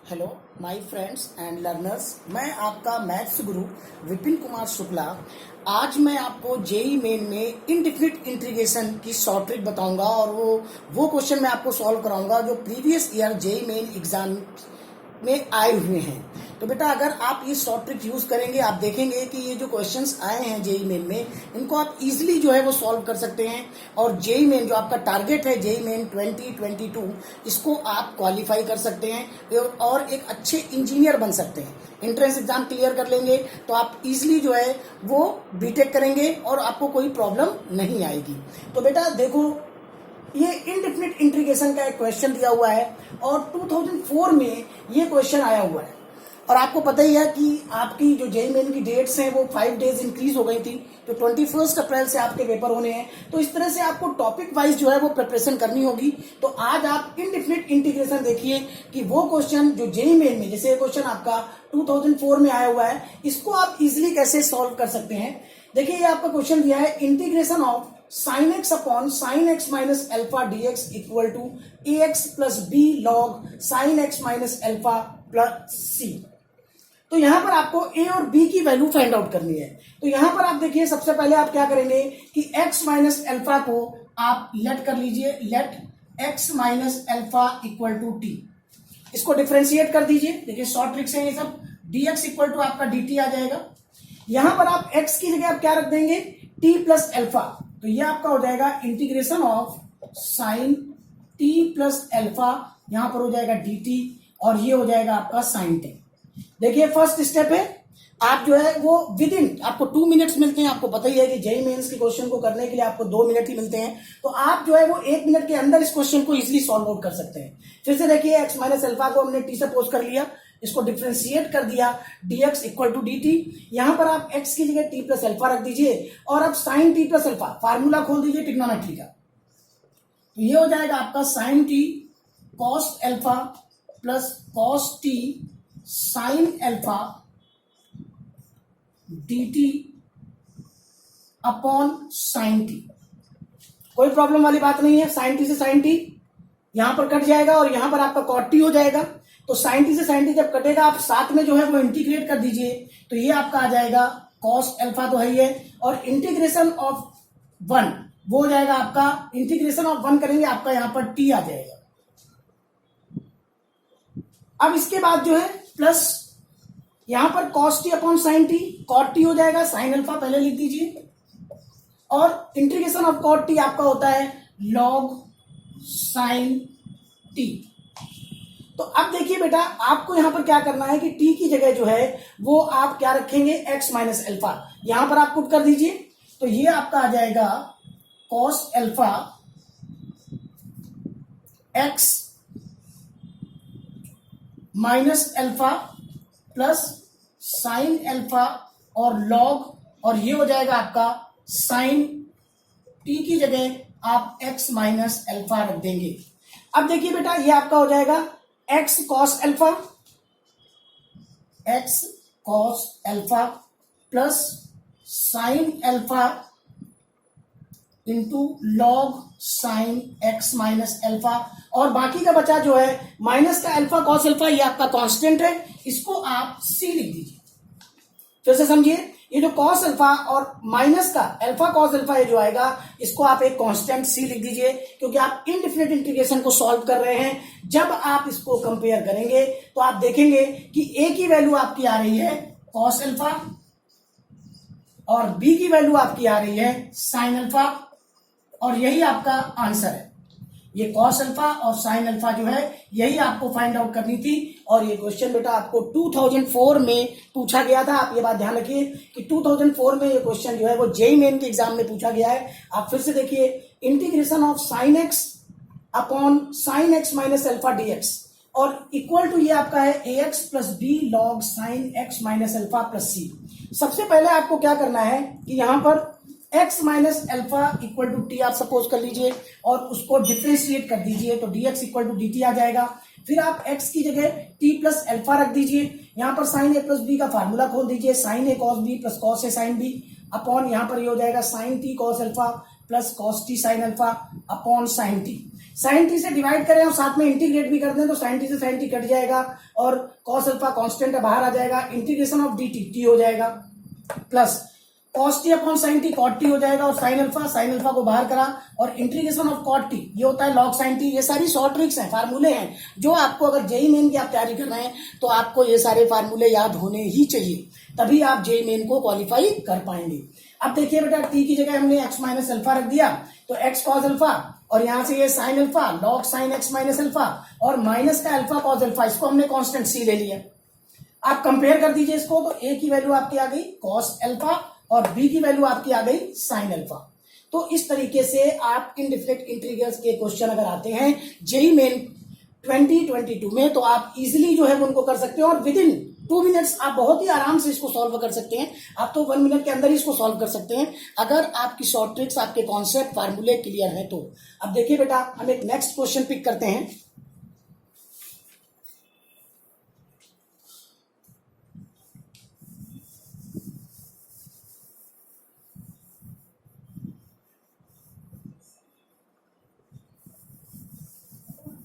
Hello my friends and learners, मैं आपका maths गुरु विपिन कुमार शुक्ला। आज मैं आपको जेई मेन में इनडिफिनिट इंटीग्रेशन की शॉर्ट ट्रिक बताऊंगा और वो क्वेश्चन मैं आपको सॉल्व कराऊंगा जो previous year JEE Main exam में आए हुए हैं। तो बेटा अगर आप ये शॉर्ट ट्रिक यूज करेंगे, आप देखेंगे कि ये जो क्वेश्चंस आए हैं जेई मेन में, इनको आप इजीली जो है वो सॉल्व कर सकते हैं और जेई मेन जो आपका टारगेट है जेई मेन 2022, इसको आप क्वालिफाई कर सकते हैं और एक अच्छे इंजीनियर बन सकते हैं। एंट्रेंस एग्जाम क्लियर कर लेंगे तो आप इजीली जो है वो बीटेक करेंगे और आपको कोई प्रॉब्लम नहीं आएगी। तो बेटा देखो, ये इनडिफिनिट इंटीग्रेशन का एक क्वेश्चन दिया हुआ है और 2004 में ये क्वेश्चन आया हुआ है और आपको पता ही है कि आपकी जो जेईई मेन की डेट्स हैं वो 5 डेज इंक्रीज हो गई थी। तो 21 अप्रैल से आपके पेपर होने हैं, तो इस तरह से आपको टॉपिक वाइज जो है वो प्रिपरेशन करनी होगी। तो आज आप इनडिफिनिट इंटीग्रेशन देखिए कि वो क्वेश्चन जो जेईई मेन में, जैसे ये क्वेश्चन आपका 2004 में आया हुआ है, इसको आप इजिली कैसे सॉल्व कर सकते हैं। देखिए ये आपका क्वेश्चन दिया है, integration of sin x upon sin x minus alpha dx equal to ax plus B log sin x minus alpha plus c। तो यहां पर आपको a और b की वैल्यू फाइंड आउट करनी है। तो यहां पर आप देखिए, सबसे पहले आप क्या करेंगे कि x माइनस एल्फा को आप लेट कर लीजिए, let x minus alpha equal to t। इसको डिफ्रेंशिएट कर दीजिए। देखिए शॉर्ट ट्रिक्स है ये सब। dx इक्वल टू आपका dt आ जाएगा। यहां पर आप x की जगह आप क्या रख देंगे, t प्लस एल्फा। तो ये आपका हो जाएगा integration of sign t plus alpha, यहां पर हो जाएगा dt और ये हो जाएगा आपका साइन t। देखिए फर्स्ट स्टेप है, आप जो है वो विद इन आपको 2 मिनट्स मिलते हैं। आपको पता ही है कि जेईई मेंस के क्वेश्चन को करने के लिए आपको 2 मिनट ही मिलते हैं। तो आप जो है वो 1 मिनट के अंदर इस क्वेश्चन को इजिली सॉल्व आउट कर सकते हैं। फिर से देखिए, x माइनस एल्फा को हमने t से पोज कर लिया, इसको डिफ्रेंशिएट कर दिया, dx इक्वल टू dt। यहां पर आप x की जगह t प्लस एल्फा रख दीजिए और अब sine t plus alpha formula खोल दीजिए ट्रिग्नोमेट्री का। तो ये हो जाएगा आपका sine t cos alpha plus cos t sine alpha dt upon sine t। कोई प्रॉब्लम वाली बात नहीं है। साइन t से साइन t यहां पर कट जाएगा और यहां पर आपका कॉट t हो जाएगा। तो साइन t से साइन t जब कटेगा, आप साथ में जो है वो इंटीग्रेट कर दीजिए। तो ये आपका आ जाएगा कॉस एल्फा तो है ही है, और इंटीग्रेशन ऑफ 1 वो हो जाएगा आपका, इंटीग्रेशन ऑफ 1 करेंगे आपका यहां पर t आ जाएगा। अब इसके बाद जो है प्लस यहां पर cos t upon sine t, cot t हो जाएगा, साइन अल्फा पहले लिख दीजिए, और इंटीग्रेशन ऑफ cot t आपका होता है log साइन t। तो अब देखिए बेटा, आपको यहां पर क्या करना है कि t की जगह जो है वो आप क्या रखेंगे, x माइनस एल्फा, यहां पर आप पुट कर दीजिए। तो ये आपका आ जाएगा cos alpha x minus alpha plus sine alpha और लॉग, और ये हो जाएगा आपका साइन t की जगह आप x माइनस एल्फा रख देंगे। अब देखिए बेटा, ये आपका हो जाएगा x cos alpha, x cos alpha plus sine alpha into log sign x minus alpha, और बाकी का बचा जो है माइनस का एल्फा कॉस एल्फा, ये आपका कांस्टेंट है, इसको आप c लिख दीजिए। फिर से समझिए, ये जो कॉस अल्फा और माइनस का एल्फा कॉस अल्फा ये जो आएगा, इसको आप एक कांस्टेंट c लिख दीजिए, क्योंकि आप इनडिफिनिट इंटीग्रेशन को सॉल्व कर रहे हैं। जब आप इसको कंपेयर करेंगे तो आप देखेंगे कि a की वैल्यू आपकी आ रही है कॉस अल्फा और b की वैल्यू आपकी आ रही है साइन अल्फा, और यही आपका आंसर है। ये कॉस अल्फा और साइन अल्फा जो है यही आपको फाइंड आउट करनी थी, और ये क्वेश्चन बेटा आपको 2004 में पूछा गया था। आप ये बात ध्यान रखिए कि 2004 में ये क्वेश्चन जो है वो जेईई मेन के एग्जाम में पूछा गया है। आप फिर से देखिए, integration of sine x upon sine x minus alpha dx और इक्वल टू ये आपका है ax plus B log sine x minus alpha plus c। सबसे पहले आपको क्या करना है कि यहां पर x minus alpha equal to T आप सपोज कर लीजिए और उसको डिफ्रेंशिएट कर दीजिए। तो dx इक्वल टू dt आ जाएगा। फिर आप x की जगह t प्लस एल्फा रख दीजिए, यहां पर साइन a प्लस b का फार्मूला खोल दीजिए, sine a cos b plus cos a sine b upon यहां पर ये हो जाएगा sine t cos alpha plus cos t sine alpha upon sine t। Sine T से डिवाइड करें और साथ में इंटीग्रेट भी कर दें तो साइन टी से साइन टी कट जाएगा और कॉस अल्फा कांस्टेंट बाहर आ जाएगा, इंटीग्रेशन ऑफ डी टी हो जाएगा, plus cos T upon sine T cot T हो जाएगा और साइन अल्फा को बाहर करा और इंटीग्रेशन ऑफ कॉट टी ये होता है लॉग साइन टी। ये सारी शॉर्ट ट्रिक्स हैं, फार्मूले हैं जो आपको अगर जेई मेन की आप तैयारी कर रहे हैं तो आपको ये सारे फार्मूले याद होने ही चाहिए, तभी आप जेई मेन को क्वालिफाई कर पाएंगे। अब देखिए बेटा टी की जगह हमने एक्स माइनस अल्फा रख दिया तो एक्स कॉस अल्फा और यहां से ये sine alpha log sine x minus alpha और माइनस का अल्फा कॉस अल्फा, इसको हमने कांस्टेंट सी ले लिया। आप कंपेयर कर दीजिए इसको तो ए की वैल्यू आपकी आ गई कॉस अल्फा और बी की वैल्यू आपकी आ गई साइन अल्फा। तो इस तरीके से आप इनडिफिनिट इंटीग्रल्स के क्वेश्चन अगर आते हैं जेई मेन 2022 में तो आप इजीली जो है उनको कर सकते हैं और विद इन 2 मिनट्स आप बहुत ही आराम से इसको सॉल्व कर सकते हैं। आप तो 1 मिनट के अंदर ही इसको सॉल्व कर सकते हैं अगर आपकी शॉर्ट ट्रिक्स आपके कॉन्सेप्ट फार्मूले क्लियर है तो। अब देखिए बेटा हम एक नेक्स्ट क्वेश्चन पिक करते हैं।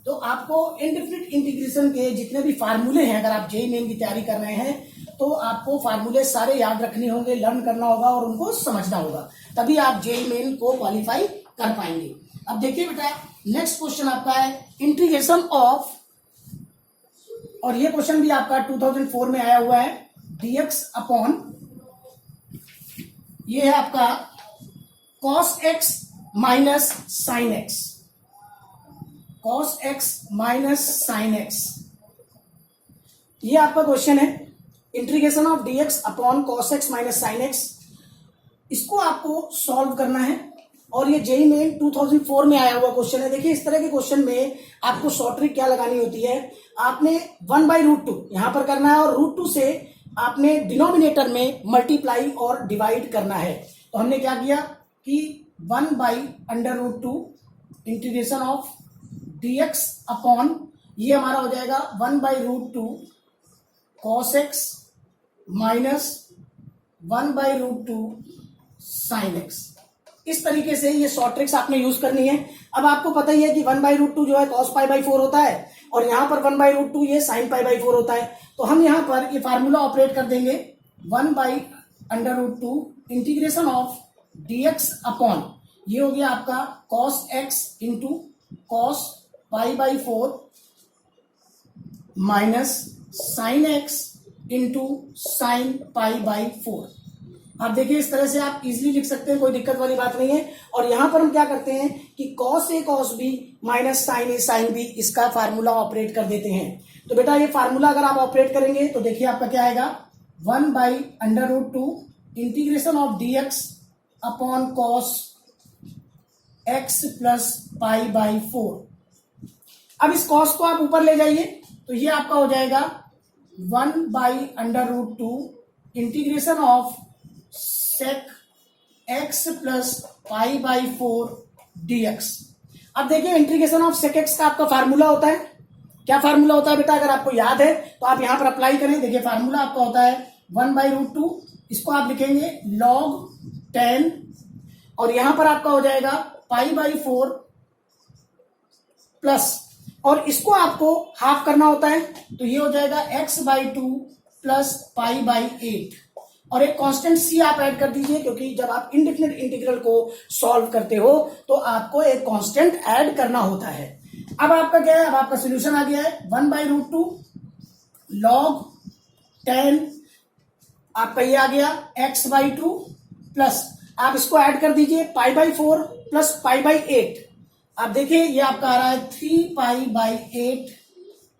तो आपको इनडिफिनिट इंटीग्रेशन के जितने भी फार्मूले हैं अगर आप जेई मेन की तैयारी कर रहे हैं तो आपको फार्मूले सारे याद रखने होंगे, लर्न करना होगा और उनको समझना होगा, तभी आप जेई मेन को क्वालिफाई कर पाएंगे। अब देखिए बेटा नेक्स्ट क्वेश्चन आपका है इंटीग्रेशन ऑफ, और ये क्वेश्चन भी आपका 2004 में आया हुआ है, dx अपॉन ये है आपका cos x minus sine x, cos x minus sine x, ये आपका क्वेश्चन है। Integration of dx upon cos x minus sine x, इसको आपको सॉल्व करना है और ये जेई मेन 2004 में आया हुआ क्वेश्चन है। देखिए इस तरह के क्वेश्चन में आपको शॉर्ट ट्रिक क्या लगानी होती है, आपने 1/√2 यहां पर करना है और √2 से आपने डिनोमिनेटर में मल्टीप्लाई और डिवाइड करना है। तो हमने क्या किया कि 1/√2 इंटीग्रेशन ऑफ dx अपॉन ये हमारा हो जाएगा 1/√2 cos x minus 1/√2 sin x। इस तरीके से ये शॉर्ट ट्रिक्स आपने यूज करनी है। अब आपको पता ही है कि 1/√2 जो है cos π/4 होता है और यहां पर 1/√2 ये sin π/4 होता है। तो हम यहां पर ये फार्मूला ऑपरेट कर देंगे 1/√2 इंटीग्रेशन ऑफ dx अपॉन ये हो गया आपका cos x into cos π/4 minus sine x into sine π/4। आप देखिए इस तरह से आप इजीली लिख सकते हैं, कोई दिक्कत वाली बात नहीं है। और यहां पर हम क्या करते हैं कि cos a cos b minus sine a sine b इसका फार्मूला ऑपरेट कर देते हैं। तो बेटा ये फार्मूला अगर आप ऑपरेट करेंगे तो देखिए आपका क्या आएगा 1/√2 integration of dx upon cos x plus π/4। अब इस cos को आप ऊपर ले जाइए तो ये आपका हो जाएगा 1/√2 integration of sec x plus π/4 dx। अब देखिए इंटीग्रेशन ऑफ sec x का आपका फार्मूला होता है, क्या फार्मूला होता है बेटा अगर आपको याद है तो आप यहां पर अप्लाई करें। देखिए फार्मूला आपका होता है 1/√2, इसको आप लिखेंगे log 10 और यहां पर आपका हो जाएगा π/4 प्लस, और इसको आपको हाफ करना होता है तो ये हो जाएगा x/2 प्लस π/8 और एक कांस्टेंट c आप ऐड कर दीजिए क्योंकि जब आप इंडेफिनिट इंटीग्रल को सॉल्व करते हो तो आपको एक कांस्टेंट ऐड करना होता है। अब आपका क्या है, अब आपका सोल्यूशन आ गया है 1/√2 log 10 आपका ये आ गया x/2 प्लस आप इसको ऐड कर दीजिए π/4 प्लस π/8। आप देखिए ये आपका आ रहा है 3π/8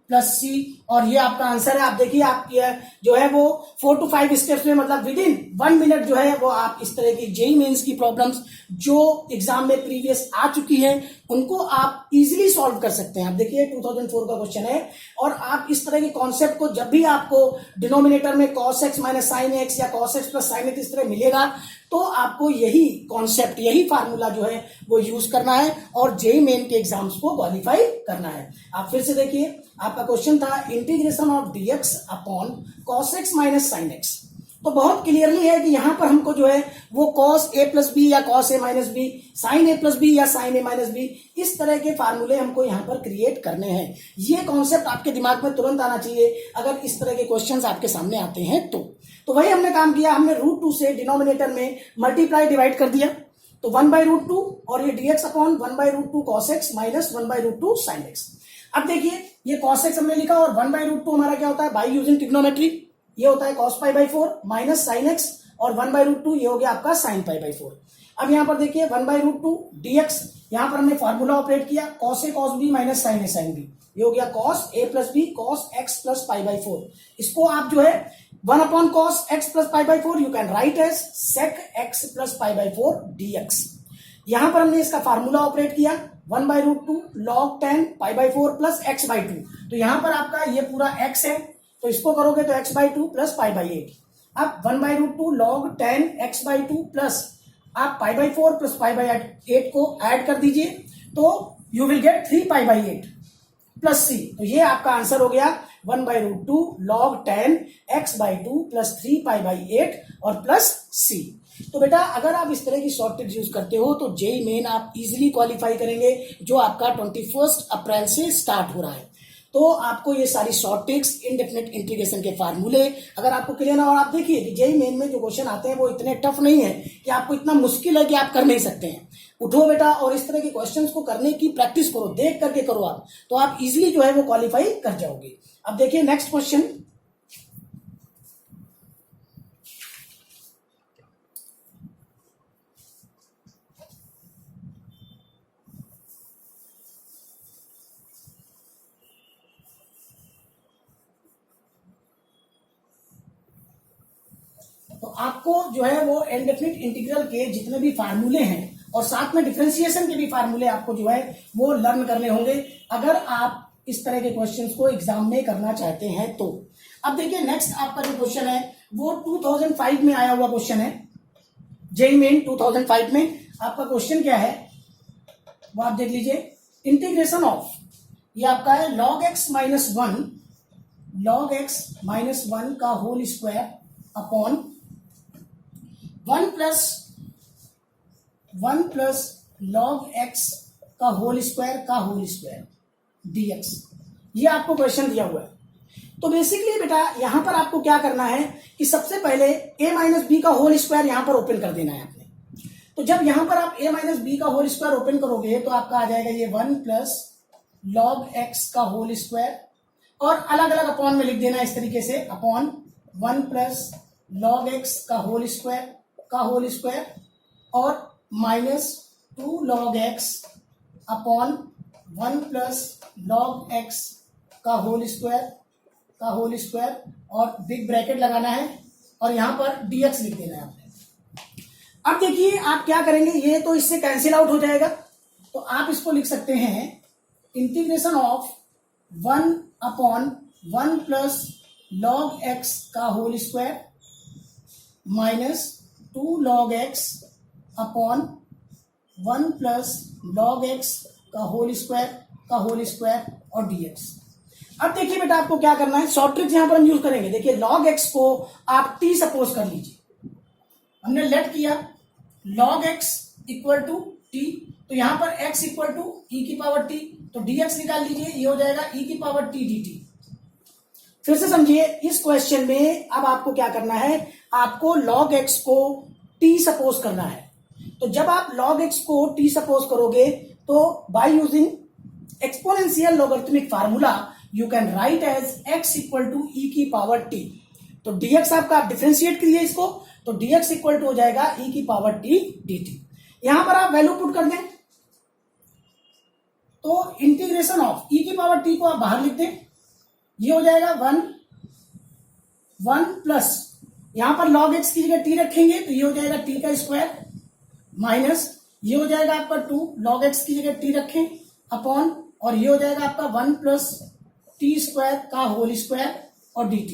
प्लस सी और ये आपका आंसर है। आप देखिए आप ये जो है वो 4 to 5 स्टेप्स में मतलब विद इन 1 मिनट जो है वो आप इस तरह की जेई मेंस की प्रॉब्लम्स जो एग्जाम में प्रीवियस आ चुकी हैं उनको आप इजीली सॉल्व कर सकते हैं। आप देखिए 2004 का क्वेश्चन है और आप इस तरह के कॉन्सेप्ट को जब भी आपको डिनोमिनेटर में cos x minus sine x या cos x plus sine x इस तरह मिलेगा तो आपको यही कॉन्सेप्ट यही फार्मूला जो है वो यूज करना है और जेई मेन के एग्जाम्स को क्वालिफाई करना है। आप फिर से देखिए आपका क्वेश्चन था integration of dx upon cos x minus sine x तो बहुत क्लियरली है कि यहां पर हमको जो है वो कॉस ए प्लस बी या cos A minus B, sign A plus B या साइन ए माइनस बी, इस तरह के फार्मूले हमको यहां पर क्रिएट करने हैं। ये कॉन्सेप्ट आपके दिमाग में तुरंत आना चाहिए अगर इस तरह के क्वेश्चंस आपके सामने आते हैं तो वही हमने काम किया, हमने √2 से डिनोमिनेटर में मल्टीप्लाई डिवाइड कर दिया, तो 1/√2 और ये dx upon 1/√2 cos x minus 1/√2 sin x। अब देखिए ये cos x हमने लिखा और 1/√2 हमारा क्या होता है, बाई यूजिंग ट्रिग्नोमेट्री, ये होता है cos π/4 माइनस sin x और 1/√2 ये हो गया आपका sin π/4। अब यहां पर देखिए 1/√2 dx, यहां पर हमने फार्मूला ऑपरेट किया cos a cos b minus sin a sin b, ये हो गया cos a plus b cos x plus π/4। इसको आप जो है 1 upon cos x plus π/4 you can write as sec x plus π/4 dx। यहां पर हमने इसका फार्मूला ऑपरेट किया 1/√2 log 10 π/4 प्लस x/2, तो यहां पर आपका ये पूरा x है तो इसको करोगे तो x/2 प्लस π/8। अब 1/√2 log 10 x/2 प्लस आप π/4 प्लस π/8 को ऐड कर दीजिए तो you will get 3π/8 plus c, तो ये आपका आंसर हो गया 1/√2 log 10 x/2 प्लस 3π/8 और प्लस c। तो बेटा अगर आप इस तरह की शॉर्ट ट्रिक्स यूज करते हो तो जेई मेन आप इजीली क्वालिफाई करेंगे, जो आपका 21 अप्रैल से स्टार्ट हो रहा है। तो आपको ये सारी शॉर्ट ट्रिक्स, इनडेफिनेट इंटीग्रेशन के फार्मूले अगर आपको क्लियर ना, और आप देखिए कि जेई मेन में जो क्वेश्चन आते हैं वो इतने टफ नहीं है कि आपको इतना मुश्किल है कि आप कर नहीं सकते हैं। उठो बेटा और इस तरह के क्वेश्चंस को करने की प्रैक्टिस करो, देख करके करो आप, तो आप इजीली जो है वो क्वालिफाई कर जाओगे। अब देखिए नेक्स्ट क्वेश्चन, तो आपको जो है वो इंडेफिनिट इंटीग्रल के जितने भी फार्मूले हैं और साथ में डिफरेंशिएशन के भी फार्मूले आपको जो है वो लर्न करने होंगे अगर आप इस तरह के क्वेश्चंस को एग्जाम में करना चाहते हैं तो। अब देखिए नेक्स्ट आपका जो क्वेश्चन है वो 2005 में आया हुआ क्वेश्चन है, जेईई मेन 2005 में आपका क्वेश्चन क्या है वो आप देख लीजिए। इंटीग्रेशन ऑफ, ये आपका है log x माइनस 1 का whole square upon 1 plus log x का होल स्क्वायर dx, ये आपको क्वेश्चन दिया हुआ है। तो बेसिकली बेटा यहां पर आपको क्या करना है कि सबसे पहले a माइनस बी का होल स्क्वायर यहां पर ओपन कर देना है आपने। तो जब यहां पर आप a माइनस बी का होल स्क्वायर ओपन करोगे तो आपका आ जाएगा ये 1 प्लस log x का होल स्क्वायर, और अलग अलग अपॉन में लिख देना इस तरीके से, अपॉन 1 प्लस log x का होल स्क्वायर और minus 2 log x upon 1 plus log x का होल स्क्वायर और बिग ब्रैकेट लगाना है और यहां पर dx लिख देना है आपने। अब देखिए आप क्या करेंगे, ये तो इससे कैंसिल आउट हो जाएगा, तो आप इसको लिख सकते हैं integration of 1 upon 1 plus log x का whole square minus 2 log x upon 1 plus log x का होल स्क्वायर और dx। अब देखिए बेटा आपको क्या करना है, शॉर्ट ट्रिक्स यहां पर हम यूज करेंगे। देखिए log x को आप t सपोज कर लीजिए, हमने लेट किया log x equal to t, तो यहां पर x इक्वल टू e की पावर t, तो dx निकाल लीजिए, ये हो जाएगा e की पावर t dt। फिर से समझिए इस क्वेश्चन में अब आपको क्या करना है, आपको log x को t सपोज करना है। तो जब आप log x को t सपोज करोगे तो by using exponential logarithmic formula you can write as x equal to e की पावर t। तो dx आपका आप डिफरेंशिएट करिए इसको, तो dx इक्वल टू हो जाएगा e की पावर t dt। यहां पर आप वैल्यू पुट कर दें तो इंटीग्रेशन ऑफ e की पावर t को आप बाहर लिख दें, ये हो जाएगा 1 प्लस यहां पर log x की जगह t रखेंगे तो ये हो जाएगा t का स्क्वायर माइनस ये हो जाएगा आपका 2 log x की जगह t रखें अपॉन, और ये हो जाएगा आपका 1 प्लस टी स्क्वायर का होल स्क्वायर और dt।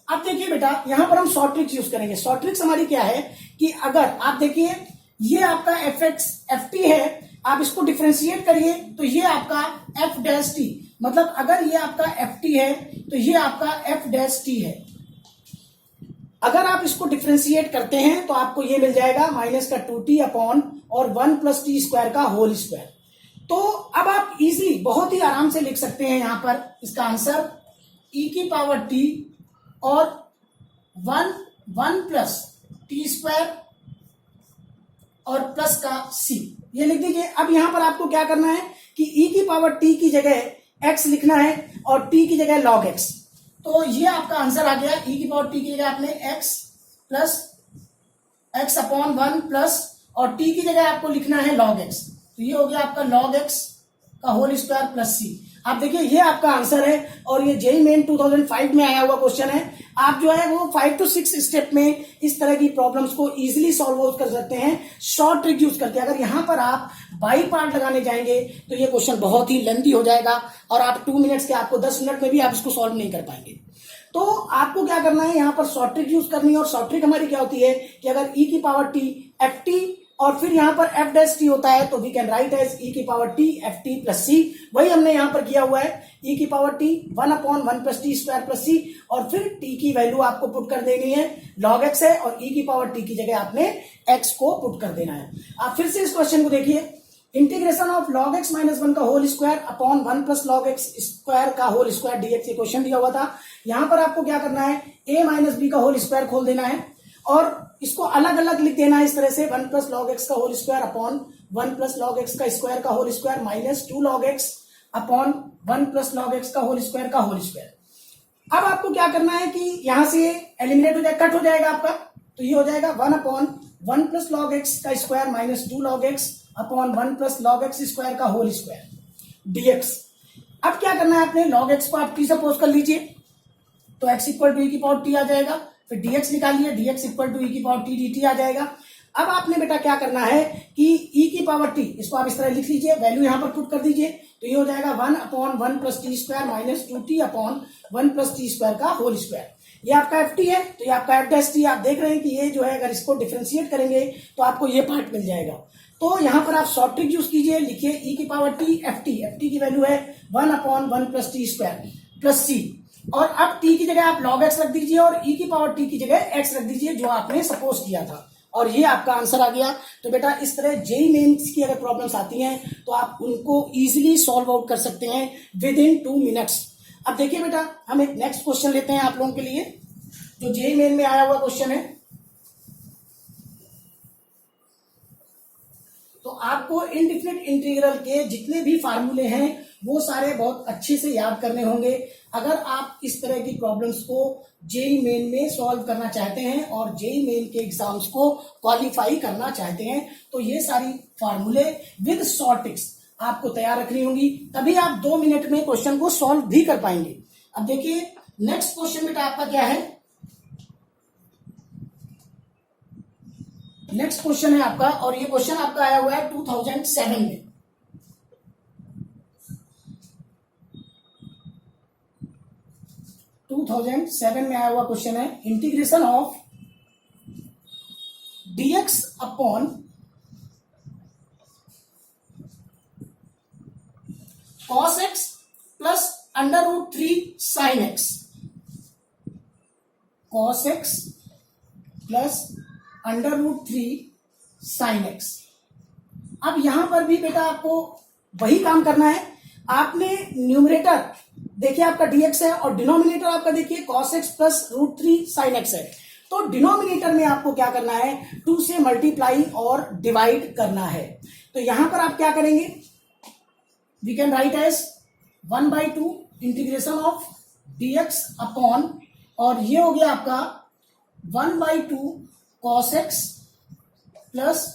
अब देखिए बेटा यहां पर हम शॉर्ट ट्रिक्स यूज करेंगे। शॉर्ट ट्रिक्स हमारी क्या है कि अगर आप देखिए ये आपका ft है, आप इसको डिफरेंशिएट करिए तो ये आपका f डैश t, मतलब अगर ये आपका ft है तो ये आपका f डैश t है। अगर आप इसको डिफ्रेंशिएट करते हैं तो आपको ये मिल जाएगा माइनस का 2t अपॉन और 1 प्लस टी स्क्वायर का होल स्क्वायर। तो अब आप इजीली बहुत ही आराम से लिख सकते हैं यहां पर इसका आंसर e की पावर t और 1 प्लस टी स्क्वायर और प्लस का c, ये लिख दीजिए। अब यहां पर आपको क्या करना है कि e की पावर t की जगह x लिखना है और t की जगह log x। तो ये आपका आंसर आ गया, e की पावर t की जगह आपने x plus x upon 1 plus और t की जगह आपको लिखना है log x। तो ये हो गया आपका log x का होल स्क्वायर प्लस c। आप देखिए ये आपका आंसर है और ये जेईई मेन 2005 में आया हुआ क्वेश्चन है। आप जो है वो 5 to 6 स्टेप में इस तरह की प्रॉब्लम्स को इजीली सॉल्व कर सकते हैं शॉर्ट ट्रिक यूज करके। अगर यहां पर आप बाई पार्ट लगाने जाएंगे तो ये क्वेश्चन बहुत ही लेंथी हो जाएगा और आप 2 मिनट्स के आपको 10 मिनट में भी आप इसको सॉल्व नहीं कर पाएंगे। तो आपको क्या करना है, यहाँ पर शॉर्ट ट्रिक यूज करनी है और शॉर्ट ट्रिक हमारी क्या होती है कि अगर e की पावर t एफ टी और फिर यहां पर एफ डैश टी होता है तो we can write as e की power T F T plus C. वही हमने यहां पर किया हुआ है, e की power T 1 upon 1 plus T square plus C और फिर t की वैल्यू आपको पुट कर देनी है, log x है और e की पावर t की जगह आपने x को पुट कर देना है। आप फिर से इस क्वेश्चन को देखिए, integration of log x minus 1 का whole square upon 1 plus log x square का होल स्क्वायर dx ये क्वेश्चन दिया हुआ था। यहां पर आपको क्या करना है, a माइनस बी का होल स्क्वायर खोल देना है और इसको अलग अलग लिख देना है इस तरह से, 1 प्लस log x का whole square upon 1 plus log x का स्क्वायर का whole square minus 2 log x upon 1 plus log x का होल स्क्वायर का होल स्क्वायर। अब आपको क्या करना है कि यहां से एलिमिनेट हो जाएगा, कट हो जाएगा आपका, तो ये हो जाएगा 1 अपॉन 1 प्लस log x का square minus 2 log x upon 1 plus log x square का होल स्क्वायर dx। अब क्या करना है, आपने log x को आप t सपोज कर लीजिए तो x इक्वल टू e की पावर t आ जाएगा, फिर dx निकालिए, dx इक्वल टू e की पावर t dt आ जाएगा। अब आपने बेटा क्या करना है कि e की पावर t इसको आप इस तरह लिख लीजिए, वैल्यू यहां पर पुट कर दीजिए, तो ये हो जाएगा 1 upon 1 plus T square minus 2t upon 1 plus T square का होल स्क्वायर। ये आपका एफ टी है, तो ये आपका एफ डैश टी। आप देख रहे हैं कि ये जो है अगर इसको डिफरेंशिएट करेंगे तो आपको ये पार्ट मिल जाएगा। तो यहां पर आप शॉर्ट ट्रिक यूज कीजिए, लिखिए e की पावर t एफ टी की वैल्यू है 1 upon 1 plus T square plus C और अब t की जगह आप log x रख दीजिए और e की पावर t की जगह x रख दीजिए जो आपने सपोज किया था और ये आपका आंसर आ गया। तो बेटा इस तरह जेईई मेंस की अगर प्रॉब्लम्स आती हैं तो आप उनको इजीली सॉल्व आउट कर सकते हैं विद इन 2 मिनट्स। अब देखिए बेटा हम एक नेक्स्ट क्वेश्चन लेते हैं आप लोगों के लिए जो जेईई मेन में आया हुआ क्वेश्चन है। तो आपको इनडिफिनिट इंटीग्रल के जितने भी फार्मूले हैं वो सारे बहुत अच्छे से याद करने होंगे अगर आप इस तरह की प्रॉब्लम्स को जेईई मेन में सॉल्व करना चाहते हैं और जेईई मेन के एग्जाम्स को क्वालिफाई करना चाहते हैं। तो ये सारी फार्मूले विद शॉर्ट ट्रिक्स आपको तैयार रखनी होंगी, तभी आप 2 मिनट में क्वेश्चन को सॉल्व भी कर पाएंगे। अब देखिए नेक्स्ट क्वेश्चन बेटा आपका क्या है, नेक्स्ट क्वेश्चन है आपका और ये क्वेश्चन आपका आया हुआ है 2007 में। में आया हुआ क्वेश्चन है, integration of dx upon cos x plus under root 3 sin x, cos x plus under root 3 sin x। अब यहां पर भी बेटा आपको वही काम करना है, आपने न्यूमरेटर देखिए आपका dx है और डिनोमिनेटर आपका देखिए cos x plus root 3 sin x है। तो डिनोमिनेटर में आपको क्या करना है, 2 से मल्टीप्लाई और डिवाइड करना है। तो यहां पर आप क्या करेंगे, we can write as 1/2 integration of dx upon और ये हो गया आपका 1/2 cos x plus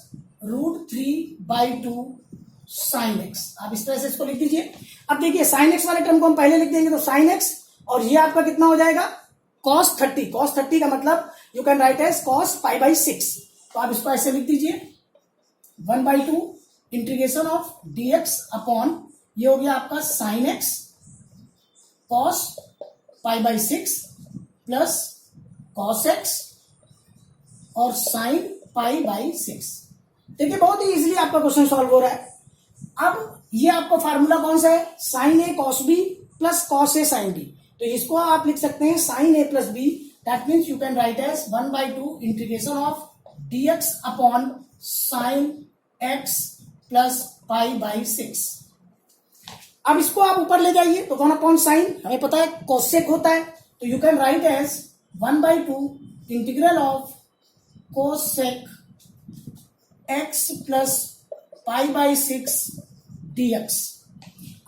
root 3/2 sin x। आप इस तरह से इसको लिख दीजिए। अब देखिए sin x वाले टर्म को हम पहले लिख देंगे तो sin x और ये आपका कितना हो जाएगा cos 30। cos 30 का मतलब you can write as cos π/6। तो आप इसको ऐसे लिख दीजिए 1/2 इंटीग्रेशन ऑफ dx अपॉन ये हो गया आपका sin x cos π/6 plus cos x और sin π/6। देखिए बहुत ही इजीली आपका क्वेश्चन सॉल्व हो रहा है। अब ये आपका फार्मूला कौन सा है, sin a cos b plus cos a sin b। तो इसको आप लिख सकते हैं sin a plus b that means you can write as 1/2 integration of dx upon sine x plus π/6। अब इसको आप ऊपर ले जाइए तो 1/sin, हमें पता है कोसेक होता है, तो you can write as 1/2 integral of cosec x plus π/6 dx।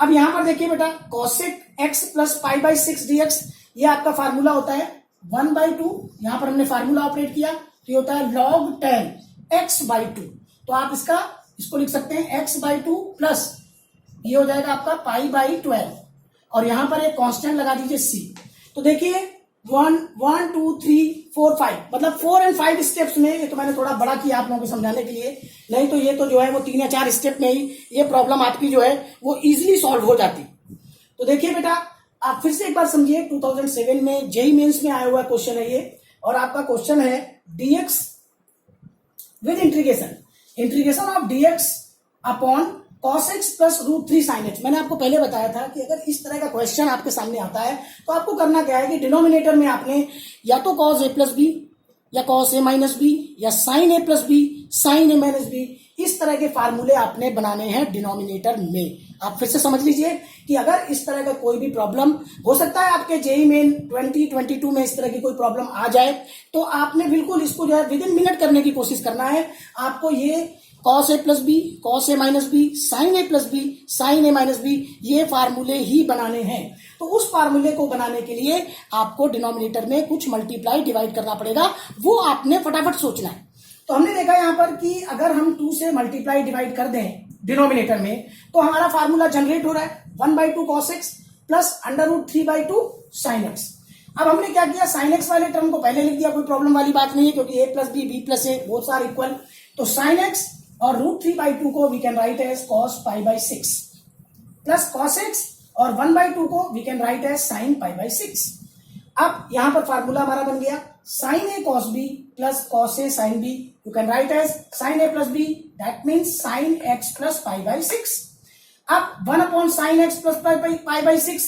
अब यहां पर देखिए बेटा, कोसेक x प्लस π/6 dx, ये आपका फार्मूला होता है 1/2, यहां पर हमने फार्मूला ऑपरेट किया तो ये होता है log tan x/2। तो आप इसको लिख सकते हैं x/2 प्लस ये हो जाएगा आपका π/12, और यहां पर एक कांस्टेंट लगा दीजिए c। तो देखिए 1 2 3 4 5, मतलब 4 और 5 स्टेप्स में, ये तो मैंने थोड़ा बड़ा किया आप लोगों को समझाने के लिए, नहीं तो ये तो जो है वो 3 या 4 स्टेप में ही ये प्रॉब्लम आपकी जो है वो इजीली सॉल्व हो जाती। तो देखिए बेटा, आप फिर से एक बार समझिए, 2007 में जेई मेंस में आया हुआ क्वेश्चन है ये, और आपका क्वेश्चन है dx with integration of dx upon cos x plus √3 sin x। मैंने आपको पहले बताया था कि अगर इस तरह का क्वेश्चन आपके सामने आता है तो आपको करना क्या है कि डिनोमिनेटर में आपने या तो cos a प्लस बी या cos a माइनस बी या sin a plus B sin a minus B, इस तरह के फार्मूले आपने बनाने हैं डिनोमिनेटर में। आप फिर से समझ लीजिए कि अगर इस तरह का कोई भी प्रॉब्लम हो सकता है आपके जेई मेन 2022 में इस तरह की कोई प्रॉब्लम आ जाए, तो आपने बिल्कुल इसको जो है विद इन मिनट करने की कोशिश करना है। आपको ये cos a plus B, cos a minus B, sin a plus B, sin a minus B, ये फार्मूले ही बनाने हैं। तो उस फार्मूले को बनाने के लिए आपको डिनोमिनेटर में कुछ मल्टीप्लाई डिवाइड करना पड़ेगा, वो आपने फटाफट सोचना है। तो हमने देखा यहां पर कि अगर हम 2 से मल्टीप्लाई डिवाइड कर दें डिनोमिनेटर में, तो हमारा फार्मूला जनरेट हो रहा है 1/2 cos x plus √3/2 sin x। अब हमने क्या किया, sin x वाले टर्म को पहले लिख दिया, कोई प्रॉब्लम वाली बात नहीं है, क्योंकि a plus B plus A both are equal. तो sin x और √3/2 को we can write as cos π/6 plus cos x और 1/2 को we can write as sin π/6। अब यहां पर फार्मूला हमारा बन गया sin a cos b plus cos a sin b, you can write as sin a plus b, that means sin x plus π/6। अब 1/sin x plus π/6,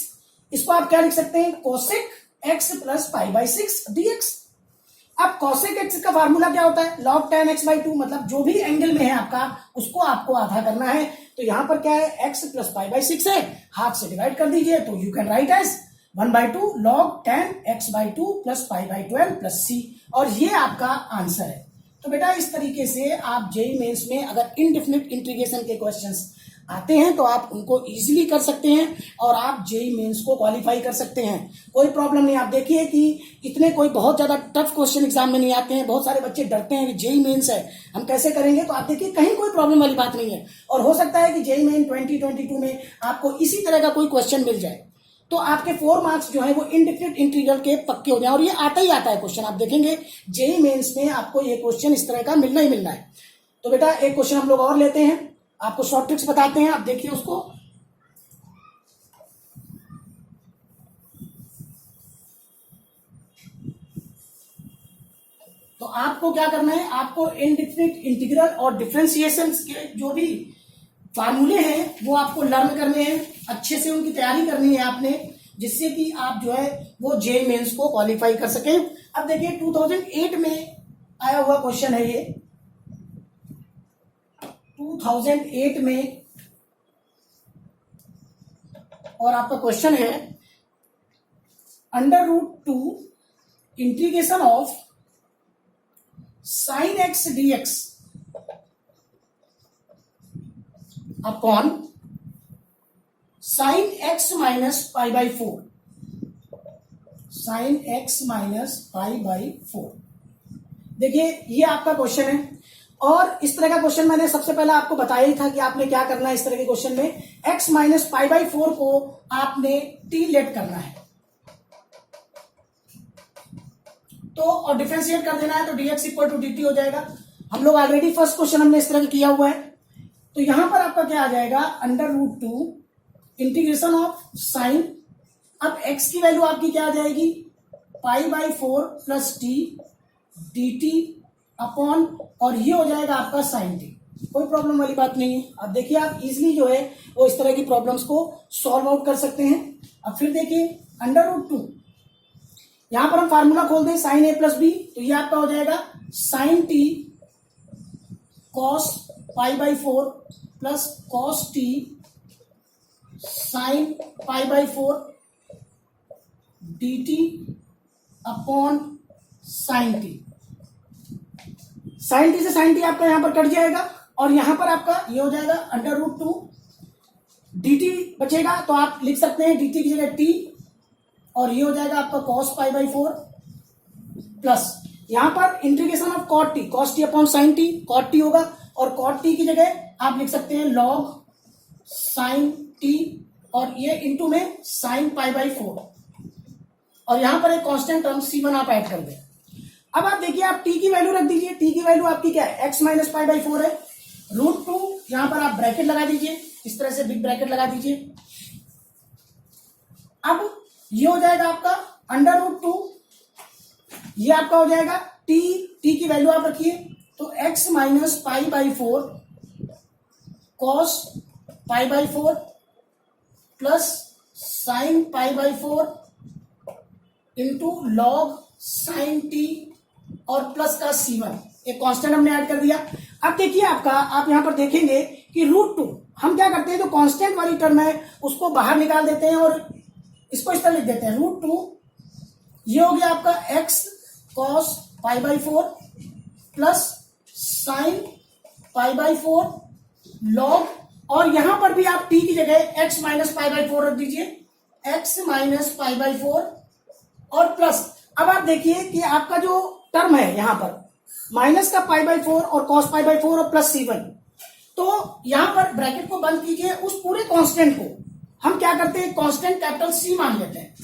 इसको आप क्या लिख सकते हैं, cosec x प्लस π/6 dx। अब cosec x का formula क्या होता है, log tan x/2, मतलब जो भी एंगल में है आपका उसको आपको आधा करना है। तो यहां पर क्या है, x प्लस π/6 है, हाथ से डिवाइड कर दीजिए, तो you can write as 1/2 log tan x/2 plus π/12 plus c, और ये आपका आंसर है। तो बेटा इस तरीके से आप जेई मेंस में अगर इनडेफिनिट इंटीग्रेशन के क्वेश्चंस आते हैं तो आप उनको इजीली कर सकते हैं और आप जेई मेंस को क्वालिफाई कर सकते हैं, कोई प्रॉब्लम नहीं। आप देखिए कि इतने कोई बहुत ज्यादा टफ क्वेश्चन एग्जाम में नहीं आते हैं। बहुत सारे बच्चे डरते हैं कि जेई मेंस है हम कैसे करेंगे, तो आप देखिए कहीं कोई प्रॉब्लम वाली बात नहीं है। और हो सकता है कि जेई मेन 2022 में आपको इसी तरह का कोई क्वेश्चन मिल जाए, तो आपके 4 मार्क्स जो है वो इनडेफिनिट इंटीग्रल के पक्के हो जाए। और ये आता ही आता है क्वेश्चन, आप देखेंगे जेई मेंस में आपको ये क्वेश्चन इस तरह का मिलना ही मिलना है। तो बेटा एक क्वेश्चन हम लोग और लेते हैं, आपको शॉर्ट ट्रिक्स बताते हैं, आप देखिए उसको। तो आपको क्या करना है, आपको इनडेफिनिट इंटीग्रल और डिफरेंशिएशन के जो भी फार्मूले हैं वो आपको लर्न करने हैं, अच्छे से उनकी तैयारी करनी है आपने, जिससे कि आप जो है वो जेई मेंस को क्वालिफाई कर सकें। अब देखिए 2008 में आया हुआ क्वेश्चन है ये, 2008 में, और आपका क्वेश्चन है √2 integration of sin x dx upon sin x minus π/4, sin x minus π/4। देखिए ये आपका क्वेश्चन है, और इस तरह का क्वेश्चन मैंने सबसे पहले आपको बताया ही था कि आपने क्या करना है। इस तरह के क्वेश्चन में x माइनस π/4 को आपने t लेट करना है, तो और डिफरेंशिएट कर देना है, तो dx इक्वल टू dt हो जाएगा। हम लोग ऑलरेडी फर्स्ट क्वेश्चन हमने इस तरह किया हुआ है। तो यहां पर आपका क्या आ जाएगा, √2 इंटीग्रेशन ऑफ साइन, अब x की वैल्यू आपकी क्या आ जाएगी, π/4 प्लस t dt अपॉन, और ये हो जाएगा आपका sin t। कोई प्रॉब्लम वाली बात नहीं है। अब देखिए आप इजीली जो है वो इस तरह की प्रॉब्लम्स को सॉल्व आउट कर सकते हैं। अब फिर देखिए √2 यहां पर हम फार्मूला खोल दें साइन ए प्लस बी, तो ये आपका हो जाएगा sine T cos pi by 4 plus cos T sine pi by 4 D T upon sine T. Sine T से साइन टी आपका यहां पर कट जाएगा और यहां पर आपका ये हो जाएगा अंडर रूट 2 डी टी बचेगा, तो आप लिख सकते हैं डी टी की जगह टी और ये हो जाएगा आपका कॉस पाई बाई 4 प्लस यहां पर integration of cos T upon sine T, cot T होगा और कॉट टी की जगह आप लिख सकते हैं लॉग साइन टी और ये इंटू में साइन पाई बाई 4 और यहां पर एक कांस्टेंट टर्म C1 आप ऐड कर दें। अब आप देखिए, आप t की वैल्यू रख दीजिए, t की वैल्यू आपकी क्या है, x माइनस पाई बाई 4 है, रूट 2 यहां पर आप ब्रैकेट लगा दीजिए, इस तरह से बिग ब्रैकेट लगा दीजिए। अब ये हो जाएगा आपका अंडर रूट 2, ये आपका हो जाएगा t की वैल्यू आप रखिए, तो x minus pi by 4 cos pi by 4 plus sine pi by 4 into log sign T और प्लस का C1, एक कांस्टेंट हमने ऐड कर दिया। अब देखिए आपका, आप यहां पर देखेंगे कि रूट 2 हम क्या करते हैं, जो कांस्टेंट वाली टर्म है उसको बाहर निकाल देते हैं और इसको इस तरह लिख देते हैं रूट 2, ये हो गया आपका x cos pi by 4 plus sine pi by 4 log, और यहां पर भी आप t की जगह x माइनस पाई बाई 4 रख दीजिए, x माइनस पाई बाई 4 और प्लस। अब आप देखिए कि आपका जो टर्म है यहां पर माइनस का पाई बाई 4 और कॉस पाई बाई 4 और प्लस C1, तो यहां पर ब्रैकेट को बंद कीजिए, उस पूरे कांस्टेंट को हम क्या करते हैं कांस्टेंट कैपिटल C मान लेते हैं,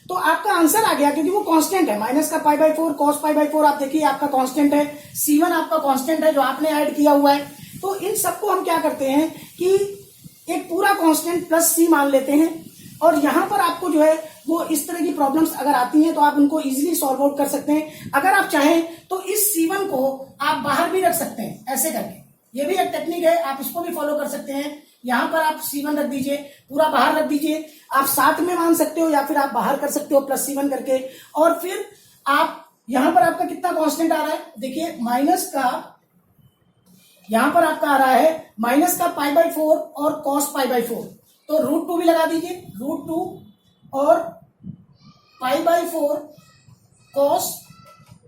तो आपका आंसर आ गया क्योंकि वो कांस्टेंट है, माइनस का पाई बाई 4 कॉस पाई बाई 4 आप देखिए आपका कांस्टेंट है, C1 आपका कांस्टेंट है जो आपने ऐड किया हुआ है। तो इन सबको हम क्या करते हैं कि एक पूरा कांस्टेंट प्लस C मान लेते हैं और यहां पर आपको जो है वो इस तरह की प्रॉब्लम्स अगर आती हैं तो आप उनको इजीली सॉल्व आउट कर सकते हैं। अगर आप चाहें तो इस C1 को आप बाहर भी रख सकते हैं ऐसे करके, ये भी एक टेक्निक है, आप इसको भी फॉलो कर सकते हैं। यहां पर आप C1 रख दीजिए, पूरा बाहर रख दीजिए, आप साथ में मान सकते हो या फिर आप बाहर कर सकते हो प्लस C1 करके, और फिर आप यहां पर आपका कितना कांस्टेंट आ रहा है, देखिए माइनस का यहां पर आपका आ रहा है माइनस का पाई बाई 4 और कॉस पाई बाई 4, तो रूट 2 भी लगा दीजिए, रूट 2 और पाई बाई 4 कॉस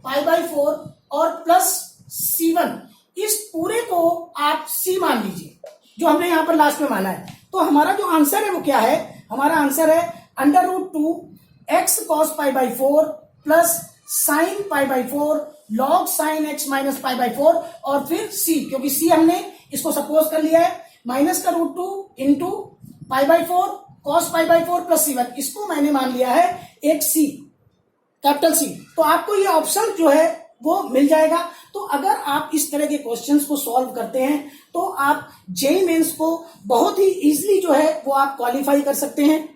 पाई बाई 4 और प्लस C1, इस पूरे को आप C मान लीजिए जो हमने यहां पर लास्ट में माना है। तो हमारा जो आंसर है वो क्या है, हमारा आंसर है under root 2 x cos pi by 4 plus sine pi by 4 log sine x minus pi by 4 और फिर C, क्योंकि C हमने इसको सपोज कर लिया है माइनस का root 2 into pi by 4 cos pi by 4 plus C1, इसको मैंने मान लिया है एक C कैपिटल C। तो आपको ये ऑप्शन जो है वो मिल जाएगा। तो अगर आप इस तरह के क्वेश्चंस को सॉल्व करते हैं तो आप जेईई मेंस को बहुत ही इजीली जो है वो आप क्वालिफाई कर सकते हैं।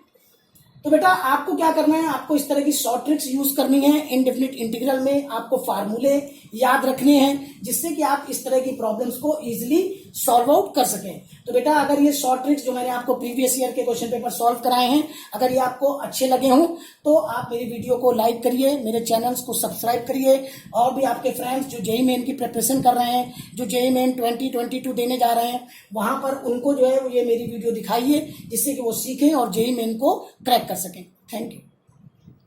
तो बेटा आपको क्या करना है, आपको इस तरह की शॉर्ट ट्रिक्स यूज करनी है। इनडेफिनिट इंटीग्रल में आपको फार्मूले याद रखने हैं जिससे कि आप इस तरह की प्रॉब्लम्स को इजीली सॉल्व आउट कर सकें। तो बेटा अगर ये शॉर्ट ट्रिक्स जो मैंने आपको प्रीवियस ईयर के क्वेश्चन पेपर सॉल्व कराए हैं, अगर ये आपको अच्छे लगे हों तो आप मेरी वीडियो को लाइक करिए, मेरे चैनल्स को सब्सक्राइब करिए, और भी आपके फ्रेंड्स जो जेईई मेन की प्रिपरेशन कर रहे हैं, जो जेईई मेन 2022 देने जा रहे हैं, वहां पर उनको जो है ये मेरी वीडियो दिखाइए जिससे कि वो सीखें और जेईई मेन को क्रैक कर सकें। Thank you.